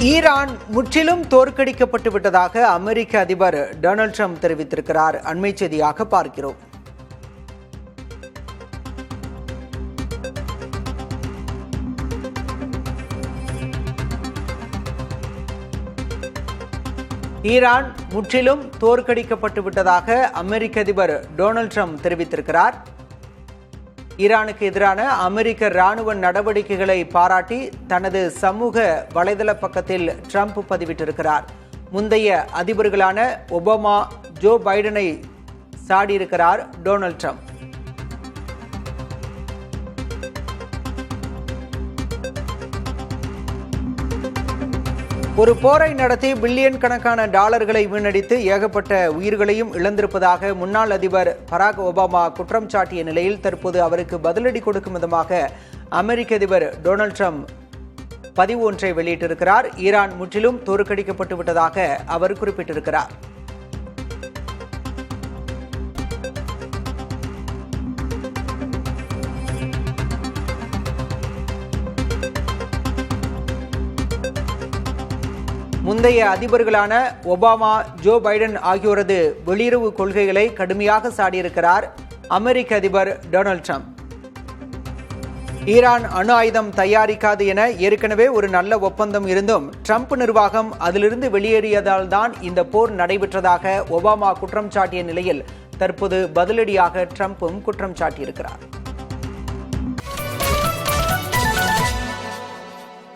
Iran முற்றிலும் தோற்கடிக்கப்பட்டு விட்டதாக அமெரிக்க அதிபர் டொனால்ட் ட்ரம்ப் தெரிவித்திருக்கிறார். அண்மை செய்தியாக பார்க்கிறோம். ஈரான் முற்றிலும் தோற்கடிக்கப்பட்டு விட்டதாக அமெரிக்க அதிபர் டொனால்ட் ட்ரம்ப் தெரிவித்திருக்கிறார். ஈரானுக்கு எதிரான அமெரிக்க ராணுவ நடவடிக்கைகளை பாராட்டி தனது சமூக வலைதள பக்கத்தில் ட்ரம்ப் பதிவிட்டிருக்கிறார். முந்தைய அதிபர்களான ஒபாமா, ஜோ பைடனை சாடியிருக்கிறார் டொனால்ட் ட்ரம்ப். ஒரு போரை நடத்தி பில்லியன் கணக்கான டாலர்களை வீணடித்து ஏகப்பட்ட உயிர்களையும் இழந்திருப்பதாக முன்னாள் அதிபர் பராக் ஒபாமா குற்றம் சாட்டிய நிலையில் தற்போது அவருக்கு பதிலடி கொடுக்கும் விதமாக அமெரிக்க அதிபர் டொனால்ட் ட்ரம்ப் பதிவு ஒன்றை வெளியிட்டிருக்கிறார். ஈரான் முற்றிலும் தோற்கடிக்கப்பட்டு விட்டதாக அவர் குறிப்பிட்டிருக்கிறார். முந்தைய அதிபர்களான ஒபாமா, ஜோ பைடன் ஆகியோரது வெளியுறவு கொள்கைகளை கடுமையாக சாடியிருக்கிறார் அமெரிக்க அதிபர் டொனால்ட் ட்ரம்ப். ஈரான் அணு ஆயுதம் தயாரிக்காது என ஏற்கனவே ஒரு நல்ல ஒப்பந்தம் இருந்தும் ட்ரம்ப் நிர்வாகம் அதிலிருந்து வெளியேறியதால் தான் இந்த போர் நடைபெற்றதாக ஒபாமா குற்றம் சாட்டிய நிலையில் தற்போது பதிலடியாக ட்ரம்பும் குற்றம் சாட்டியிருக்கிறார்.